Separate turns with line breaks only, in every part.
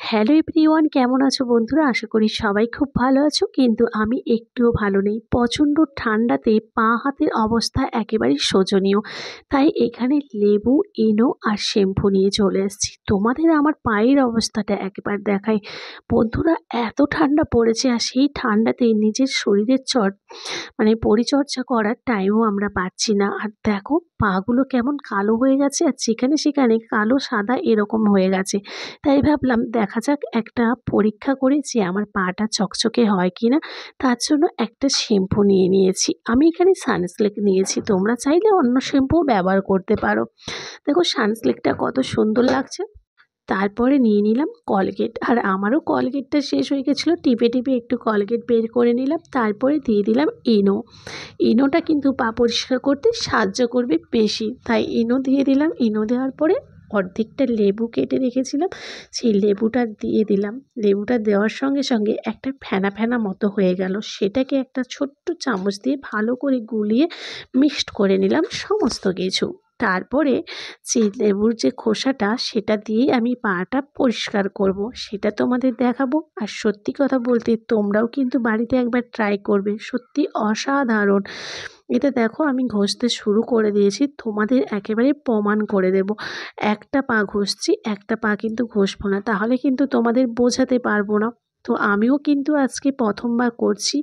Hello everyone, কেমন আছো বন্ধুরা? আশা করি সবাই খুব ভালো আছো, কিন্তু আমি একটুও ভালো নেই। প্রচণ্ড ঠান্ডাতে পা হাতের অবস্থা একেবারেই শোচনীয়। তাই এখানে লেবু, ইনো আর শ্যাম্পু নিয়ে চলে এসেছি। তোমাদের আমার পায়ের অবস্থাটা একবার দেখাই। বন্ধুরা, এত ঠান্ডা পড়েছে, আর সেই ঠান্ডাতে নিজের শরীরের পরিচর্যা করার টাইমও আমরা পাচ্ছি না। আর দেখো পাগুলো কেমন কালো হয়ে গেছে, আর যেখানে সেখানে কালো সাদা এরকম হয়ে গেছে। তাই ভাবলাম দেখা যাক, একটা পরীক্ষা করে যে আমার পাটা চকচকে হয় কিনা। তার জন্য একটা শ্যাম্পু নিয়ে নিয়েছি। আমি এখানে সানসিল্ক নিয়েছি, তোমরা চাইলে অন্য শ্যাম্পুও ব্যবহার করতে পারো। দেখো সানসিল্কটা কত সুন্দর লাগছে। তারপরে নিয়ে নিলাম কলগেট, আর আমারও কলগেটটা শেষ হয়ে গেছিলো। টিপে টিপে একটু কলগেট বের করে নিলাম। তারপরে দিয়ে দিলাম ইনো। ইনোটা কিন্তু পা পরিষ্কার করতে সাহায্য করবে বেশি, তাই ইনো দিয়ে দিলাম। ইনো দেওয়ার পরে অর্ধেকটা লেবু কেটে রেখেছিলাম, সেই লেবুটা দিয়ে দিলাম। লেবুটা দেওয়ার সঙ্গে সঙ্গে একটা ফেনা ফেনা মতো হয়ে গেল। সেটাকে একটা ছোট্ট চামচ দিয়ে ভালো করে গুলিয়ে মিক্সড করে নিলাম সমস্ত কিছু। তারপরে যে লেবুর যে খোসাটা, সেটা দিয়েই আমি পাটা পরিষ্কার করব, সেটা তোমাদের দেখাবো। আর সত্যি কথা বলতে তোমরাও কিন্তু বাড়িতে একবার ট্রাই করবে, সত্যি অসাধারণ। এটা দেখো আমি ঘষতে শুরু করে দিয়েছি, তোমাদের একেবারে প্রমাণ করে দেব। একটা পা ঘষছি, একটা পা কিন্তু ঘষবো না, তাহলে কিন্তু তোমাদের বোঝাতে পারবো না। তো আমিও কিন্তু আজকে প্রথমবার করছি।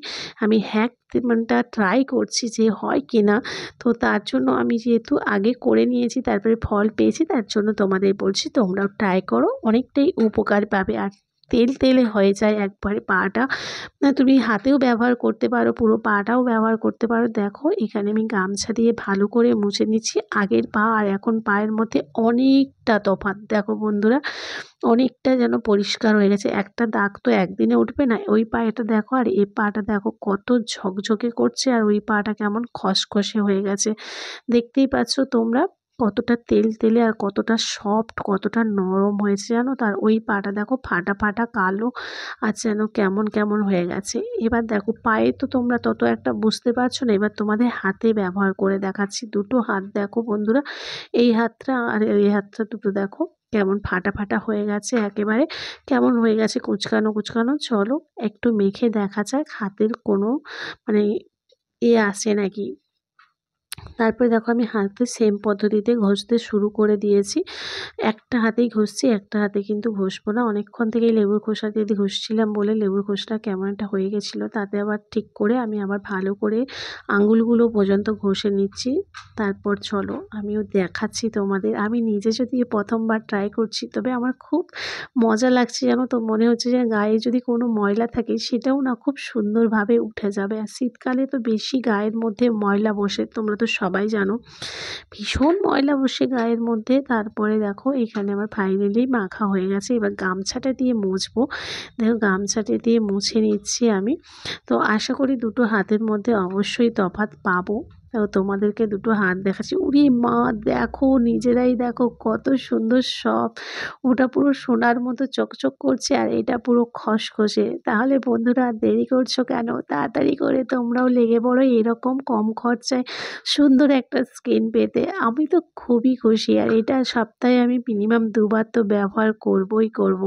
আমি হ্যাকটা ট্রাই করছি যে হয় কিনা। তো তার জন্য আমি যেহেতু আগে করে নিয়েছি, তারপরে ফল পেয়েছি, তার জন্য তোমাদের বলছি তোমরাও ট্রাই করো, অনেকটাই উপকার পাবে। আর তেল তেলে হয়ে যায় একবারে পাটা। না, তুমি হাতেও ব্যবহার করতে পারো, পুরো পাটাও ব্যবহার করতে পারো। দেখো এখানে আমি গামছা দিয়ে ভালো করে মুছে নিচ্ছি। আগের পা আর এখন পায়ের মধ্যে অনেকটা তফাৎ। দেখো বন্ধুরা, অনেকটা যেন পরিষ্কার হয়ে গেছে। একটা দাগ তো একদিনে উঠবে না। ওই পায়েটা দেখো, আর এই পাটা দেখো কত ঝকঝকে করছে, আর ওই পাটা কেমন খসখসে হয়ে গেছে। দেখতেই পাচ্ছ তোমরা কতটা তেল তেলে আর কতটা সফট, কতটা নরম হয়েছে জানো। তার ওই পাটা দেখো ফাটা ফাটা কালো, আর যেন কেমন কেমন হয়ে গেছে। এবার দেখো পায়ে তো তোমরা তত একটা বুঝতে পারছো না, এবার তোমাদের হাতে ব্যবহার করে দেখাচ্ছি। দুটো হাত দেখো বন্ধুরা, এই হাতটা আর এই হাতটা দুটো দেখো কেমন ফাটা ফাটা হয়ে গেছে, একেবারে কেমন হয়ে গেছে কুচকানো কুচকানো। চলো একটু মেখে দেখা যাক হাতের কোনো মানে আসে নাকি। তারপরে দেখো আমি হাতে সেম পদ্ধতিতে ঘষতে শুরু করে দিয়েছি। একটা হাতেই ঘষছি, একটা হাতে কিন্তু ঘষবো না। অনেকক্ষণ থেকেই লেবুর খোসা দিয়ে ঘষছিলাম বলে লেবুর খোসাটা কেমন একটা হয়ে গেছিলো। তাতে আবার ঠিক করে আমি আবার ভালো করে আঙুলগুলো পর্যন্ত ঘষে নিচ্ছি। তারপর চলো আমিও দেখাচ্ছি তোমাদের। আমি নিজে যদি প্রথমবার ট্রাই করছি, তবে আমার খুব মজা লাগছে জানো তো। মনে হচ্ছে যে গায়ে যদি কোনো ময়লা থাকে, সেটাও না খুব সুন্দরভাবে উঠে যাবে। আর শীতকালে তো বেশি গায়ের মধ্যে ময়লা বসে, তোমরা তো সবাই জানো, ভীষণ ময়লা বসে গায়ের মধ্যে। তারপরে দেখো এখানে আমার ফাইনালি মাখা হয়ে গেছে। এবার গামছাটা দিয়ে মুছবো। দেখো গামছাটা দিয়ে মুছে নিচ্ছি আমি। তো আশা করি দুটো হাতের মধ্যে অবশ্যই তফাৎ পাবো। তো তোমাদেরকে দুটো হাত দেখাচ্ছি। উরে মা, দেখো নিজেরাই দেখো কত সুন্দর সফট। ওটা পুরো সোনার মতো চকচক করছে, আর এটা পুরো খসখসে। তাহলে বন্ধুরা আর দেরি করছো কেন? তাড়াতাড়ি করে তোমরাও লেগে পড়ো এরকম কম খরচায় সুন্দর একটা স্কিন পেতে। আমি তো খুবই খুশি, আর এটা সপ্তাহে আমি মিনিমাম 2 বার তো ব্যবহার করবই করব।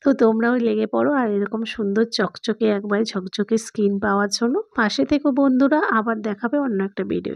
তো তোমরাও লেগে পড়ো আর এরকম সুন্দর চকচকে একবারে ঝকঝকে স্কিন পাওয়ার জন্য। পাশে থেকো বন্ধুরা, আবার দেখাবে অন্য একটা ভিডিও।